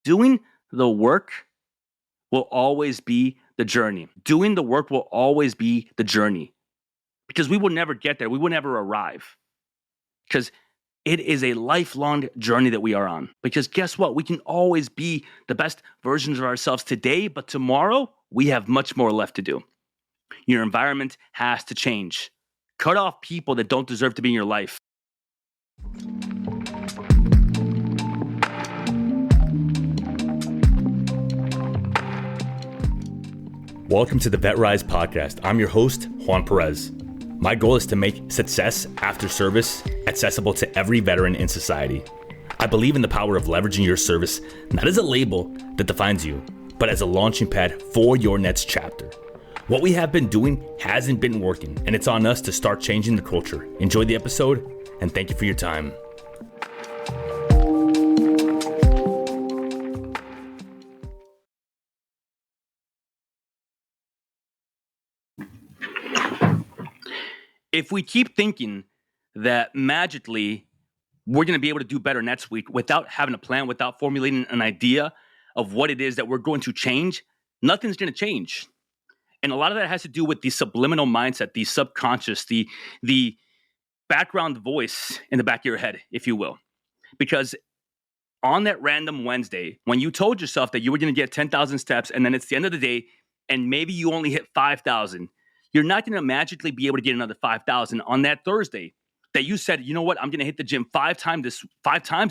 Doing the work will always be the journey. Doing the work will always be the journey because we will never get there. We will never arrive because it is a lifelong journey that we are on. Because guess what? We can always be the best versions of ourselves today, but tomorrow we have much more left to do. Your environment has to change. Cut off people that don't deserve to be in your life. Welcome to the VetRise podcast. I'm your host, Juan Perez. My goal is to make success after service accessible to every veteran in society. I believe in the power of leveraging your service, not as a label that defines you, but as a launching pad for your next chapter. What we have been doing hasn't been working, and it's on us to start changing the culture. Enjoy the episode, and thank you for your time. If we keep thinking that magically we're going to be able to do better next week without having a plan, without formulating an idea of what it is that we're going to change, nothing's going to change. And a lot of that has to do with the subliminal mindset, the subconscious, the background voice in the back of your head, if you will. Because on that random Wednesday, when you told yourself that you were going to get 10,000 steps and then it's the end of the day and maybe you only hit 5,000, you're not going to magically be able to get another 5,000 on that Thursday that you said, you know what, I'm going to hit the gym five times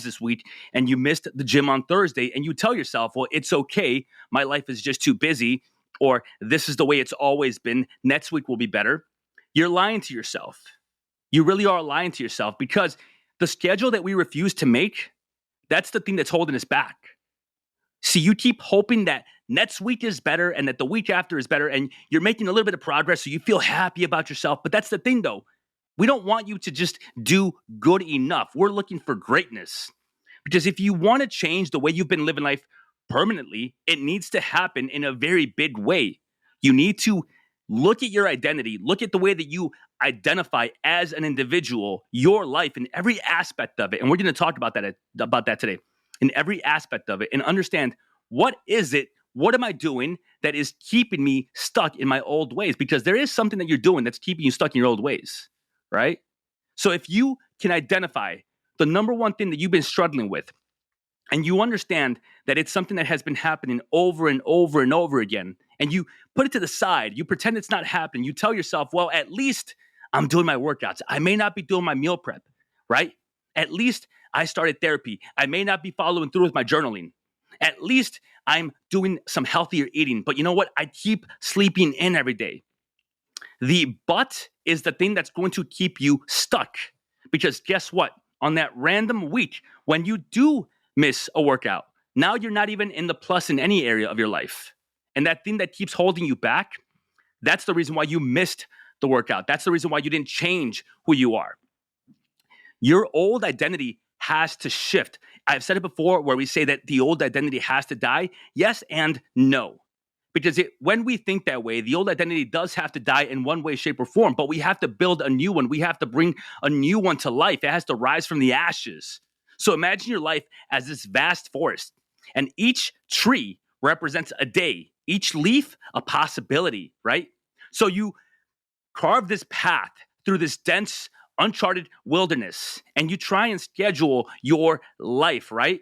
this week, and you missed the gym on Thursday, and you tell yourself, well, it's okay, my life is just too busy, or this is the way it's always been, next week will be better. You're lying to yourself. You really are lying to yourself because the schedule that we refuse to make, that's the thing that's holding us back. See, you keep hoping that next week is better and that the week after is better and you're making a little bit of progress so you feel happy about yourself. But that's the thing, though. We don't want you to just do good enough. We're looking for greatness. Because if you want to change the way you've been living life permanently, it needs to happen in a very big way. You need to look at your identity, look at the way that you identify as an individual, your life in every aspect of it. And we're going to talk about that today. In every aspect of it, and understand what am I doing that is keeping me stuck in my old ways? Because there is something that you're doing that's keeping you stuck in your old ways, right? So if you can identify the number one thing that you've been struggling with, and you understand that it's something that has been happening over and over and over again, and you put it to the side, you pretend it's not happening, you tell yourself, well, at least I'm doing my workouts. I may not be doing my meal prep, right? At least I started therapy. I may not be following through with my journaling. At least I'm doing some healthier eating. But you know what? I keep sleeping in every day. The but is the thing that's going to keep you stuck. Because guess what? On that random week, when you do miss a workout, now you're not even in the plus in any area of your life. And that thing that keeps holding you back, that's the reason why you missed the workout. That's the reason why you didn't change who you are. Your old identity has to shift. I've said it before where we say that the old identity has to die. Yes and no. Because when we think that way, the old identity does have to die in one way, shape, or form, but we have to build a new one. We have to bring a new one to life. It has to rise from the ashes. So imagine your life as this vast forest, and each tree represents a day, each leaf a possibility, right? So you carve this path through this dense uncharted wilderness, and you try and schedule your life, right?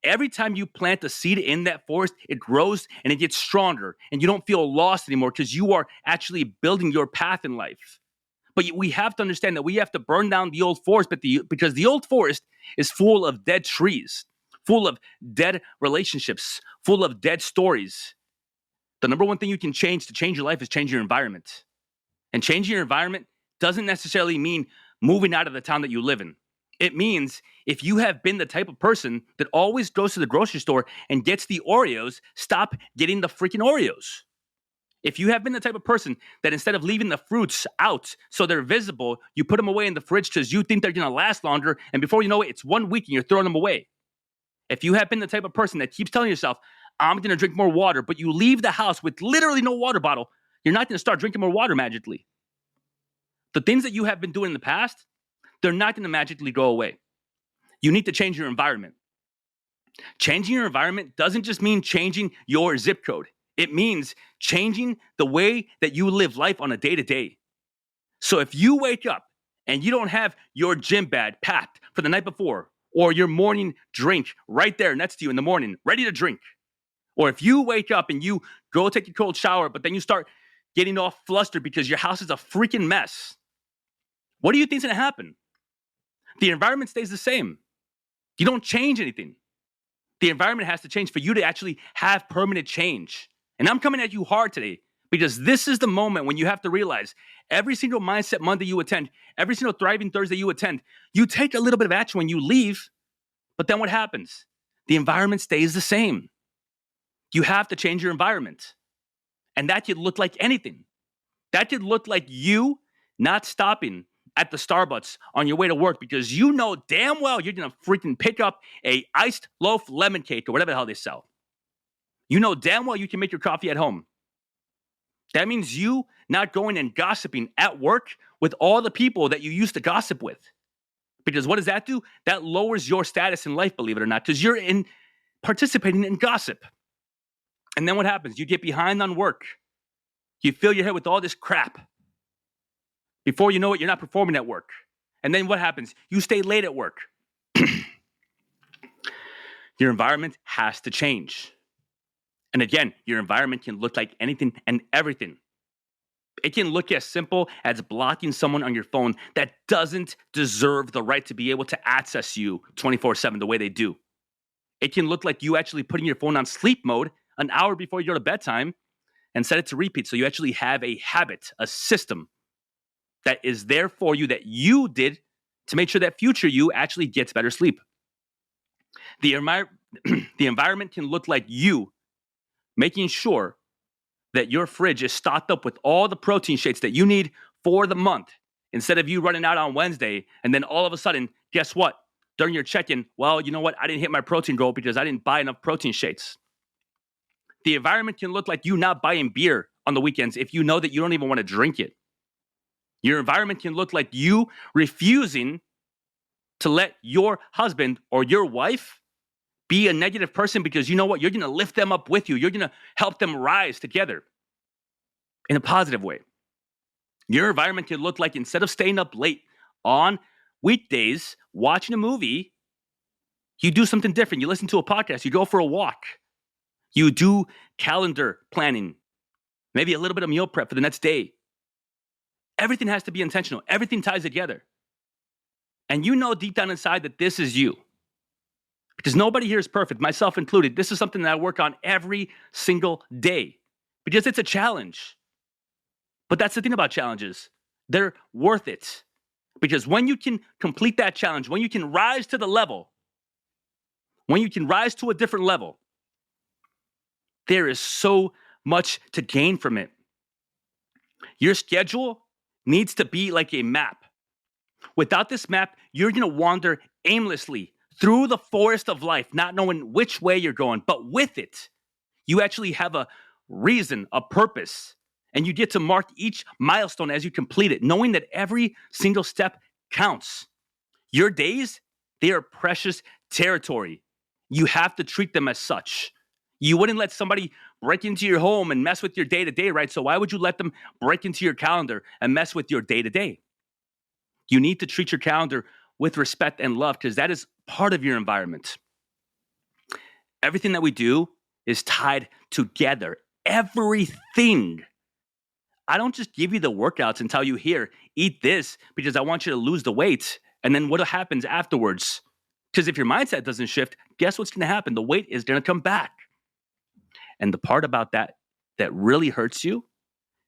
Every time you plant a seed in that forest, it grows and it gets stronger, and you don't feel lost anymore because you are actually building your path in life. But we have to understand that we have to burn down the old forest, because the old forest is full of dead trees, full of dead relationships, full of dead stories. The number one thing you can change to change your life is change your environment. And changing your environment doesn't necessarily mean moving out of the town that you live in. It means if you have been the type of person that always goes to the grocery store and gets the Oreos, stop getting the freaking Oreos. If you have been the type of person that instead of leaving the fruits out so they're visible, you put them away in the fridge because you think they're going to last longer, and before you know it, it's 1 week and you're throwing them away. If you have been the type of person that keeps telling yourself, I'm going to drink more water, but you leave the house with literally no water bottle, you're not going to start drinking more water magically. The things that you have been doing in the past, they're not going to magically go away. You need to change your environment. Changing your environment doesn't just mean changing your zip code. It means changing the way that you live life on a day-to-day. So if you wake up and you don't have your gym bag packed for the night before, or your morning drink right there next to you in the morning, ready to drink, or if you wake up and you go take a cold shower, but then you start getting all flustered because your house is a freaking mess, what do you think is going to happen? The environment stays the same. You don't change anything. The environment has to change for you to actually have permanent change. And I'm coming at you hard today because this is the moment when you have to realize every single Mindset Monday you attend, every single Thriving Thursday you attend, you take a little bit of action when you leave, but then what happens? The environment stays the same. You have to change your environment. And that could look like anything. That could look like you not stopping at the Starbucks on your way to work because you know damn well you're going to freaking pick up a iced loaf lemon cake or whatever the hell they sell. You know damn well you can make your coffee at home. That means you not going and gossiping at work with all the people that you used to gossip with. Because what does that do? That lowers your status in life, believe it or not, because you're participating in gossip. And then what happens? You get behind on work. You fill your head with all this crap. Before you know it, you're not performing at work. And then what happens? You stay late at work. Your environment has to change. And again, your environment can look like anything and everything. It can look as simple as blocking someone on your phone that doesn't deserve the right to be able to access you 24/7 the way they do. It can look like you actually putting your phone on sleep mode an hour before you go to bedtime and set it to repeat so you actually have a habit, a system that is there for you that you did to make sure that future you actually gets better sleep. The environment can look like you making sure that your fridge is stocked up with all the protein shakes that you need for the month instead of you running out on Wednesday and then all of a sudden, guess what? During your check-in, well, you know what? I didn't hit my protein goal because I didn't buy enough protein shakes. The environment can look like you not buying beer on the weekends if you know that you don't even want to drink it. Your environment can look like you refusing to let your husband or your wife be a negative person because you know what? You're going to lift them up with you. You're going to help them rise together in a positive way. Your environment can look like instead of staying up late on weekdays watching a movie, you do something different. You listen to a podcast. You go for a walk. You do calendar planning, maybe a little bit of meal prep for the next day. Everything has to be intentional. Everything ties together. And you know deep down inside that this is you. Because nobody here is perfect, myself included. This is something that I work on every single day because it's a challenge. But that's the thing about challenges. They're worth it. Because when you can complete that challenge, when you can rise to the level, when you can rise to a different level, there is so much to gain from it. Your schedule needs to be like a map. Without this map, you're going to wander aimlessly through the forest of life, not knowing which way you're going. But with it, you actually have a reason, a purpose, and you get to mark each milestone as you complete it, knowing that every single step counts. Your days, they are precious territory. You have to treat them as such. You wouldn't let somebody break into your home and mess with your day-to-day, right? So why would you let them break into your calendar and mess with your day-to-day? You need to treat your calendar with respect and love because that is part of your environment. Everything that we do is tied together. Everything. I don't just give you the workouts and tell you, here, eat this because I want you to lose the weight. And then what happens afterwards? Because if your mindset doesn't shift, guess what's going to happen? The weight is going to come back. And the part about that really hurts you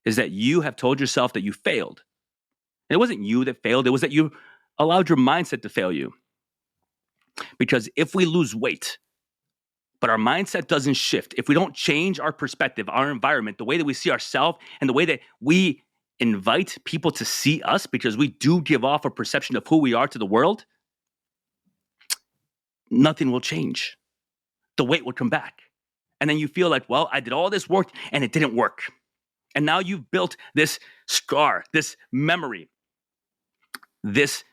is that you have told yourself that you failed. And it wasn't you that failed. It was that you allowed your mindset to fail you. Because if we lose weight, but our mindset doesn't shift, if we don't change our perspective, our environment, the way that we see ourselves and the way that we invite people to see us, because we do give off a perception of who we are to the world, nothing will change. The weight will come back. And then you feel like, well, I did all this work and it didn't work. And now you've built this scar, this memory that's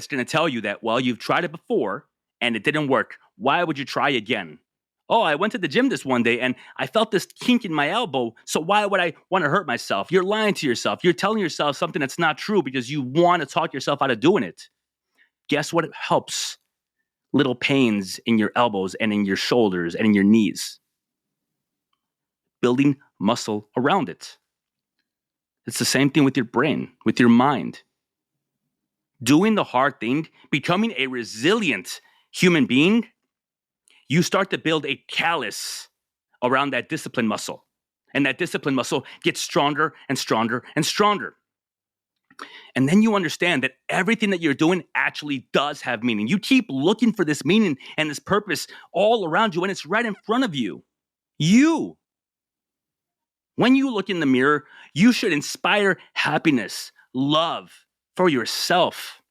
going to tell you that, well, you've tried it before and it didn't work. why would you try again? Oh, I went to the gym this one day and I felt this kink in my elbow. So why would I want to hurt myself? You're lying to yourself. You're telling yourself something that's not true because you want to talk yourself out of doing it. Guess what helps? Little pains in your elbows and in your shoulders and in your knees. Building muscle around it. It's the same thing with your brain, with your mind. Doing the hard thing, becoming a resilient human being, you start to build a callus around that discipline muscle. And that discipline muscle gets stronger and stronger and stronger. And then you understand that everything that you're doing actually does have meaning. You keep looking for this meaning and this purpose all around you, and it's right in front of you. You. When you look in the mirror, you should inspire happiness, love for yourself.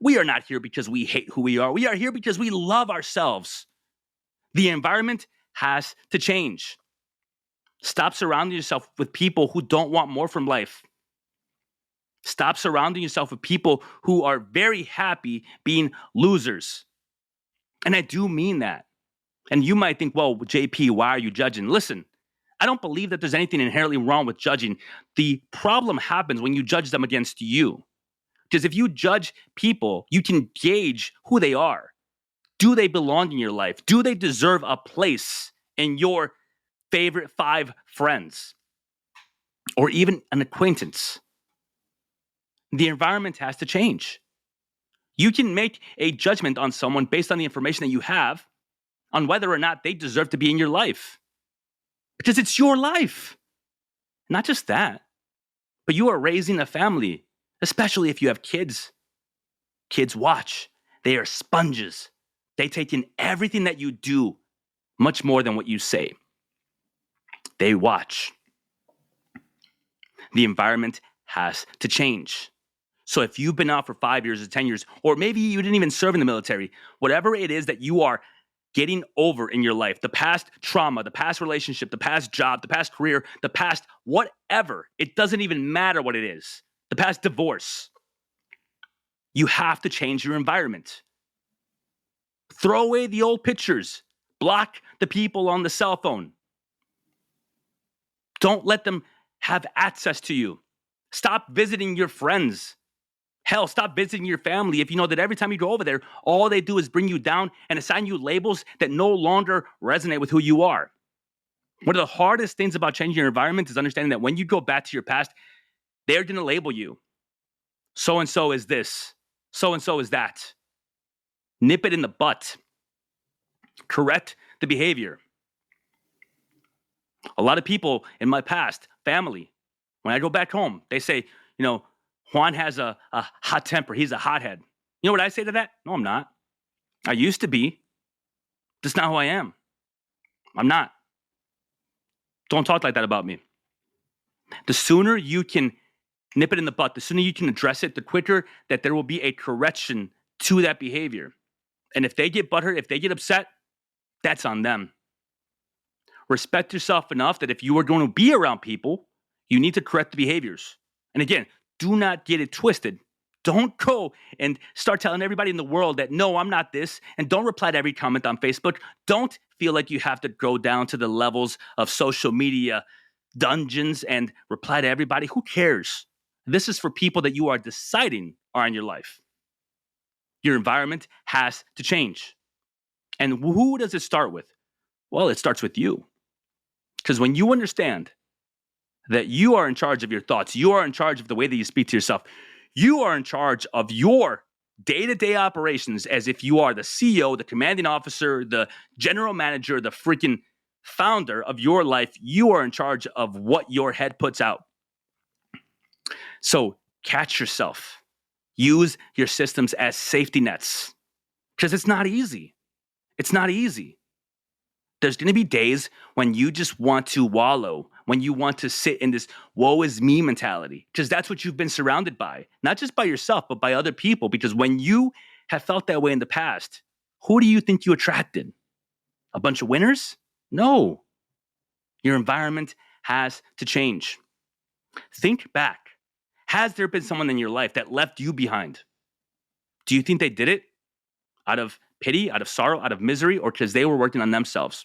We are not here because we hate who we are. We are here because we love ourselves. The environment has to change. Stop surrounding yourself with people who don't want more from life. Stop surrounding yourself with people who are very happy being losers. And I do mean that. And you might think, well, JP, why are you judging? Listen, I don't believe that there's anything inherently wrong with judging. The problem happens when you judge them against you. Because if you judge people, you can gauge who they are. Do they belong in your life? Do they deserve a place in your favorite 5 friends? Or even an acquaintance? The environment has to change. You can make a judgment on someone based on the information that you have on whether or not they deserve to be in your life. Because it's your life. Not just that, but you are raising a family, especially if you have kids. Kids watch. They are sponges. They take in everything that you do, much more than what you say. They watch. The environment has to change. So if you've been out for 5 years or 10 years, or maybe you didn't even serve in the military, whatever it is that you are getting over in your life, the past trauma, the past relationship, the past job, the past career, the past whatever, it doesn't even matter what it is, the past divorce, you have to change your environment. Throw away the old pictures. Block the people on the cell phone. Don't let them have access to you. Stop visiting your friends. Hell, stop visiting your family if you know that every time you go over there, all they do is bring you down and assign you labels that no longer resonate with who you are. One of the hardest things about changing your environment is understanding that when you go back to your past, they're going to label you. So-and-so is this. So-and-so is that. Nip it in the butt. Correct the behavior. A lot of people in my past, family, when I go back home, they say, Juan has a hot temper. He's a hothead. You know what I say to that? No, I'm not. I used to be. That's not who I am. I'm not. Don't talk like that about me. The sooner you can nip it in the butt, the sooner you can address it, the quicker that there will be a correction to that behavior. And if they get butthurt, if they get upset, that's on them. Respect yourself enough that if you are going to be around people, you need to correct the behaviors. And again, do not get it twisted. Don't go and start telling everybody in the world that, no, I'm not this. And don't reply to every comment on Facebook. Don't feel like you have to go down to the levels of social media dungeons and reply to everybody. Who cares? This is for people that you are deciding are in your life. Your environment has to change. And who does it start with? Well, it starts with you. Because when you understand that you are in charge of your thoughts, you are in charge of the way that you speak to yourself, you are in charge of your day-to-day operations as if you are the CEO, the commanding officer, the general manager, the freaking founder of your life. You are in charge of what your head puts out. So catch yourself. Use your systems as safety nets because it's not easy. It's not easy. There's going to be days when you just want to wallow, when you want to sit in this woe is me mentality, because that's what you've been surrounded by, not just by yourself, but by other people. Because when you have felt that way in the past, who do you think you attracted? A bunch of winners? No. Your environment has to change. Think back. Has there been someone in your life that left you behind? Do you think they did it out of pity, out of sorrow, out of misery, or because they were working on themselves.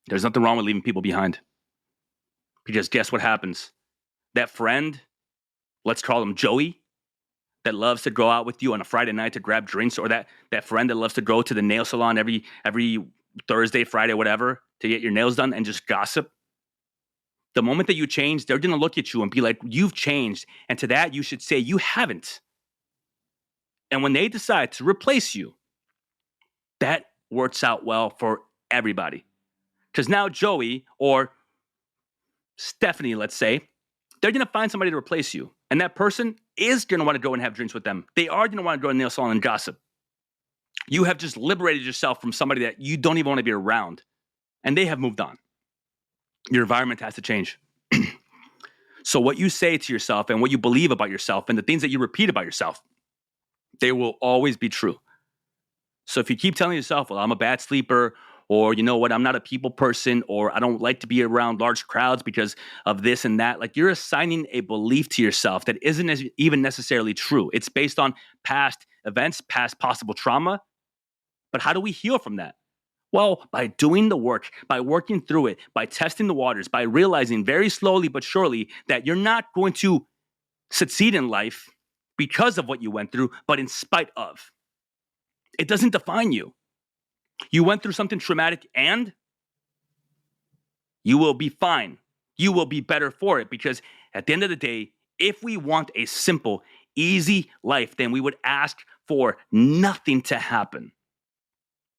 There's nothing wrong with leaving people behind. Because guess what happens? That friend, let's call him Joey, that loves to go out with you on a Friday night to grab drinks, or that friend that loves to go to the nail salon every Thursday, Friday, whatever, to get your nails done and just gossip. The moment that you change, they're going to look at you and be like, you've changed. And to that, you should say, you haven't. And when they decide to replace you, that works out well for everybody. Because now Joey or Stephanie, let's say, they're going to find somebody to replace you. And that person is going to want to go and have drinks with them. They are going to want to go to the nail salon and gossip. You have just liberated yourself from somebody that you don't even want to be around. And they have moved on. Your environment has to change. So what you say to yourself and what you believe about yourself and the things that you repeat about yourself, they will always be true. So if you keep telling yourself, well, I'm a bad sleeper, or you know what, I'm not a people person, or I don't like to be around large crowds because of this and that, like you're assigning a belief to yourself that isn't even necessarily true. It's based on past events, past possible trauma. But how do we heal from that? Well, by doing the work, by working through it, by testing the waters, by realizing very slowly but surely that you're not going to succeed in life because of what you went through, but in spite of. It doesn't define you. You went through something traumatic and you will be fine. You will be better for it, because at the end of the day, if we want a simple, easy life, then we would ask for nothing to happen.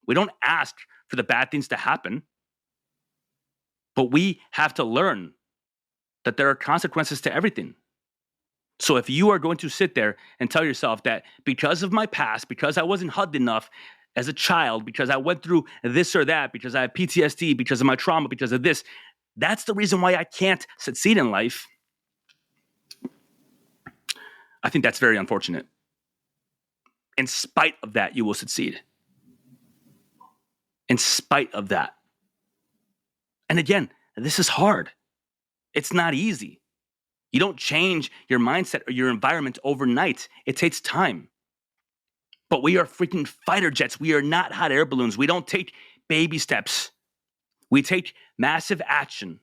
We don't ask for the bad things to happen, but we have to learn that there are consequences to everything. So if you are going to sit there and tell yourself that because of my past, because I wasn't hugged enough as a child, because I went through this or that, because I have PTSD, because of my trauma, because of this, that's the reason why I can't succeed in life, I think that's very unfortunate. In spite of that, you will succeed. In spite of that. And again, this is hard. It's not easy. You don't change your mindset or your environment overnight. It takes time. But we are freaking fighter jets. We are not hot air balloons. We don't take baby steps. We take massive action.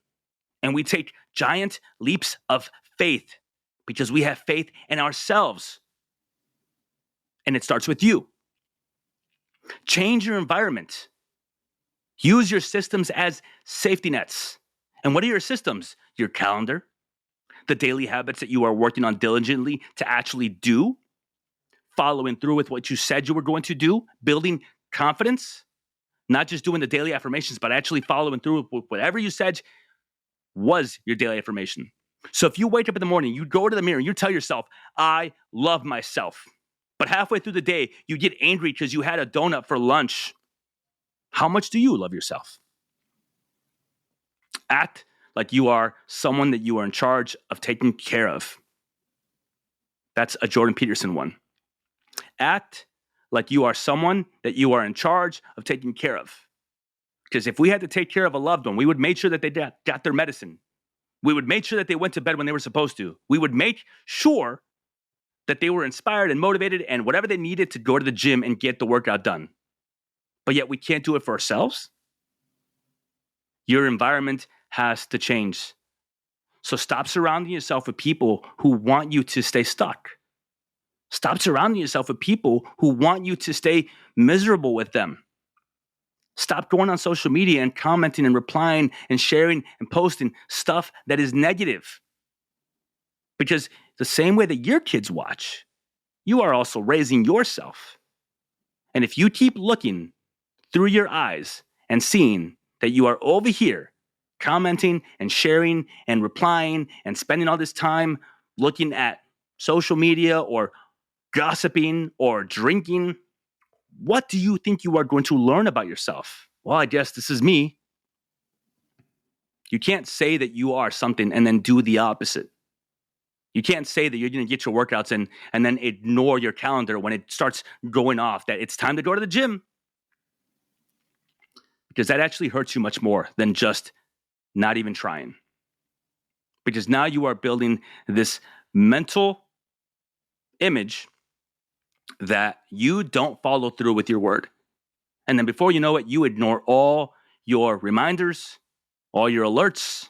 And we take giant leaps of faith because we have faith in ourselves. And it starts with you. Change your environment. Use your systems as safety nets. And what are your systems? Your calendar, the daily habits that you are working on diligently to actually do, following through with what you said you were going to do, building confidence, not just doing the daily affirmations, but actually following through with whatever you said was your daily affirmation. So if you wake up in the morning, you go to the mirror and you tell yourself, I love myself. But halfway through the day, you get angry because you had a donut for lunch. How much do you love yourself? Act like you are someone that you are in charge of taking care of. That's a Jordan Peterson one. Act like you are someone that you are in charge of taking care of. Because if we had to take care of a loved one, we would make sure that they got their medicine. We would make sure that they went to bed when they were supposed to. We would make sure that they were inspired and motivated and whatever they needed to go to the gym and get the workout done. But yet we can't do it for ourselves. Your environment has to change. So stop surrounding yourself with people who want you to stay stuck. Stop surrounding yourself with people who want you to stay miserable with them. Stop going on social media and commenting and replying and sharing and posting stuff that is negative. Because the same way that your kids watch, you are also raising yourself. And if you keep looking through your eyes and seeing that you are over here commenting and sharing and replying and spending all this time looking at social media or gossiping or drinking, what do you think you are going to learn about yourself? Well, I guess this is me. You can't say that you are something and then do the opposite. You can't say that you're going to get your workouts in and then ignore your calendar when it starts going off that it's time to go to the gym. Because that actually hurts you much more than just not even trying. Because now you are building this mental image that you don't follow through with your word. And then before you know it, you ignore all your reminders, all your alerts,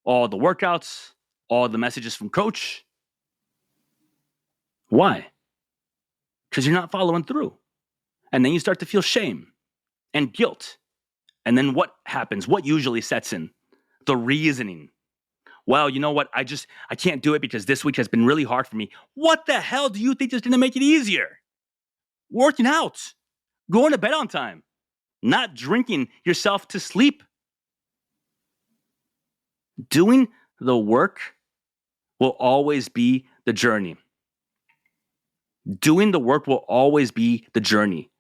all the workouts, all the messages from coach. Why? Because you're not following through. And then you start to feel shame and guilt. And then what happens? What usually sets in? The reasoning. Well, you know what? I can't do it because this week has been really hard for me. What the hell do you think is going to make it easier? Working out, going to bed on time, not drinking yourself to sleep. Doing the work will always be the journey. Doing the work will always be the journey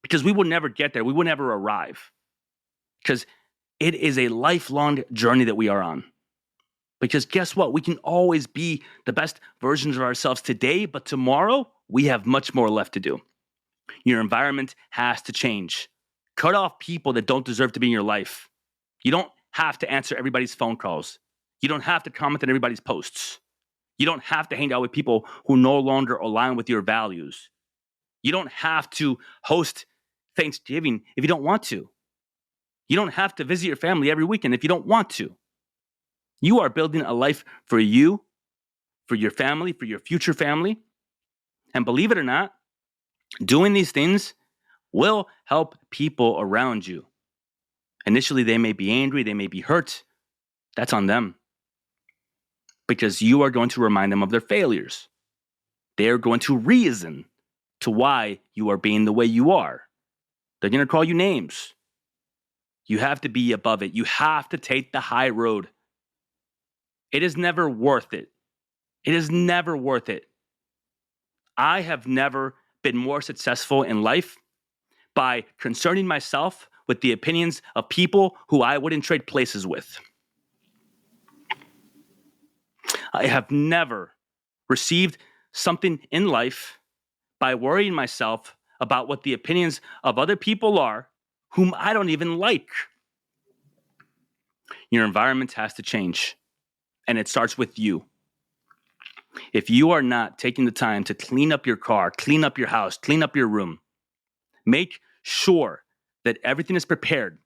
because we will never get there. We will never arrive because it is a lifelong journey that we are on. Because guess what? We can always be the best versions of ourselves today, but tomorrow we have much more left to do. Your environment has to change. Cut off people that don't deserve to be in your life. You don't have to answer everybody's phone calls. You don't have to comment on everybody's posts. You don't have to hang out with people who no longer align with your values. You don't have to host Thanksgiving if you don't want to. You don't have to visit your family every weekend if you don't want to. You are building a life for you, for your family, for your future family. And believe it or not, doing these things will help people around you. Initially, they may be angry, they may be hurt. That's on them. Because you are going to remind them of their failures. They are going to reason to why you are being the way you are. They're going to call you names. You have to be above it. You have to take the high road. It is never worth it. It is never worth it. I have never been more successful in life by concerning myself with the opinions of people who I wouldn't trade places with. I have never received something in life by worrying myself about what the opinions of other people are whom I don't even like. Your environment has to change, and it starts with you. If you are not taking the time to clean up your car, clean up your house, clean up your room, make sure that everything is prepared,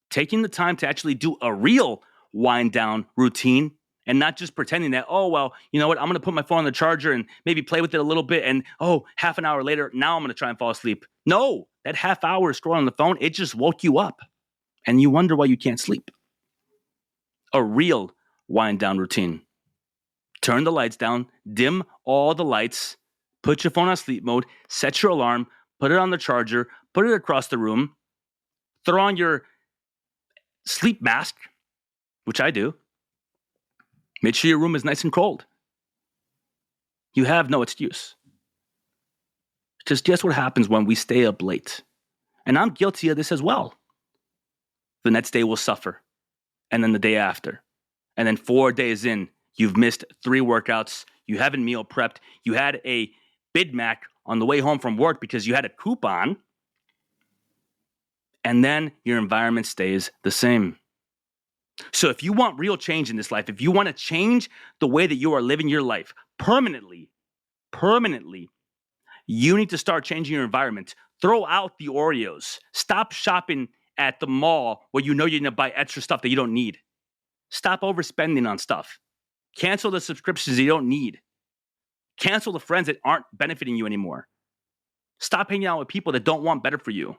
taking the time to actually do a real wind down routine and not just pretending that, oh, well, you know what, I'm going to put my phone on the charger and maybe play with it a little bit and, oh, half an hour later, now I'm going to try and fall asleep. No, that half hour scrolling on the phone, it just woke you up and you wonder why you can't sleep. A real wind down routine. Turn the lights down, dim all the lights, put your phone on sleep mode, set your alarm, put it on the charger, put it across the room, throw on your sleep mask, which I do. Make sure your room is nice and cold. You have no excuse. Just guess what happens when we stay up late. And I'm guilty of this as well. The next day will suffer. And then the day after. And then 4 days in, you've missed 3 workouts. You haven't meal prepped. You had a Big Mac on the way home from work because you had a coupon. And then your environment stays the same. So if you want real change in this life, if you want to change the way that you are living your life permanently, you need to start changing your environment. Throw out the Oreos. Stop shopping at the mall where you know you're going to buy extra stuff that you don't need. Stop overspending on stuff. Cancel the subscriptions you don't need. Cancel the friends that aren't benefiting you anymore. Stop hanging out with people that don't want better for you.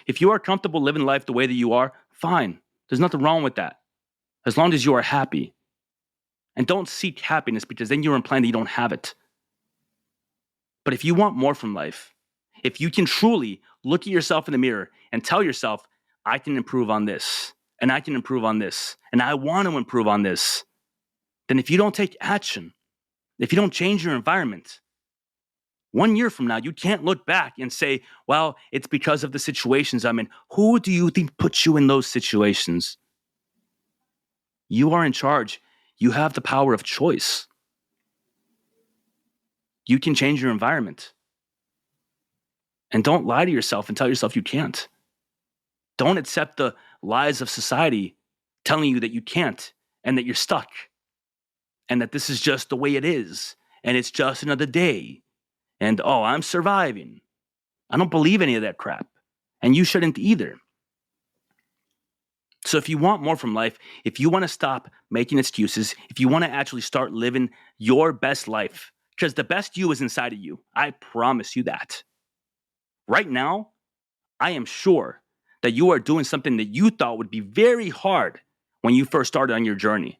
If you are comfortable living life the way that you are, fine. There's nothing wrong with that. As long as you are happy. And don't seek happiness because then you're implying that you don't have it. But if you want more from life, if you can truly look at yourself in the mirror and tell yourself, I can improve on this, and I can improve on this, and I want to improve on this, then if you don't take action, if you don't change your environment, 1 year from now, you can't look back and say, well, it's because of the situations I'm in. Who do you think puts you in those situations? You are in charge. You have the power of choice. You can change your environment. And don't lie to yourself and tell yourself you can't. Don't accept the lies of society telling you that you can't and that you're stuck and that this is just the way it is and it's just another day and, oh, I'm surviving. I don't believe any of that crap. And you shouldn't either. So if you want more from life, if you want to stop making excuses, if you want to actually start living your best life, because the best you is inside of you, I promise you that. Right now, I am sure that you are doing something that you thought would be very hard when you first started on your journey.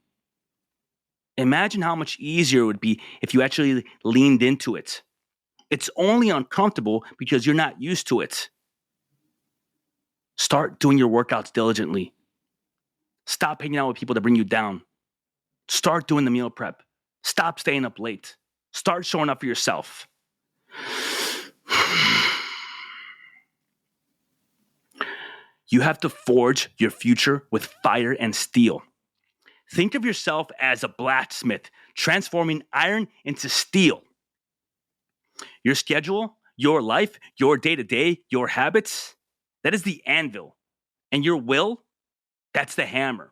Imagine how much easier it would be if you actually leaned into it. It's only uncomfortable because you're not used to it. Start doing your workouts diligently. Stop hanging out with people that bring you down. Start doing the meal prep. Stop staying up late. Start showing up for yourself. You have to forge your future with fire and steel. Think of yourself as a blacksmith, transforming iron into steel. Your schedule, your life, your day-to-day, your habits, that is the anvil. And your will, that's the hammer.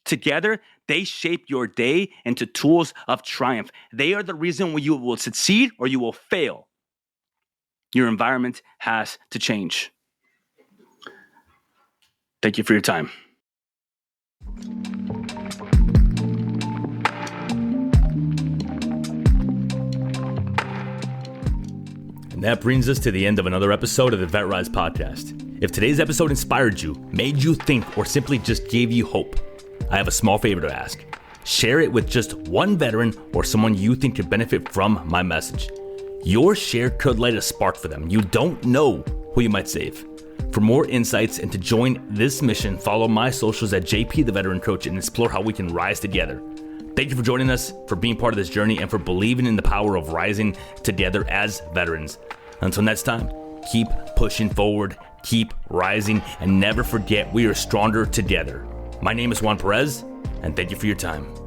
Together, they shape your day into tools of triumph. They are the reason you will succeed or you will fail. Your environment has to change. Thank you for your time. And that brings us to the end of another episode of the Vet Rise podcast. If today's episode inspired you, made you think, or simply just gave you hope, I have a small favor to ask. Share it with just one veteran or someone you think could benefit from my message. Your share could light a spark for them. You don't know who you might save. For more insights and to join this mission, follow my socials at JP the Veteran Coach and explore how we can rise together. Thank you for joining us, for being part of this journey, and for believing in the power of rising together as veterans. Until next time, keep pushing forward, keep rising, and never forget we are stronger together. My name is Juan Perez, and thank you for your time.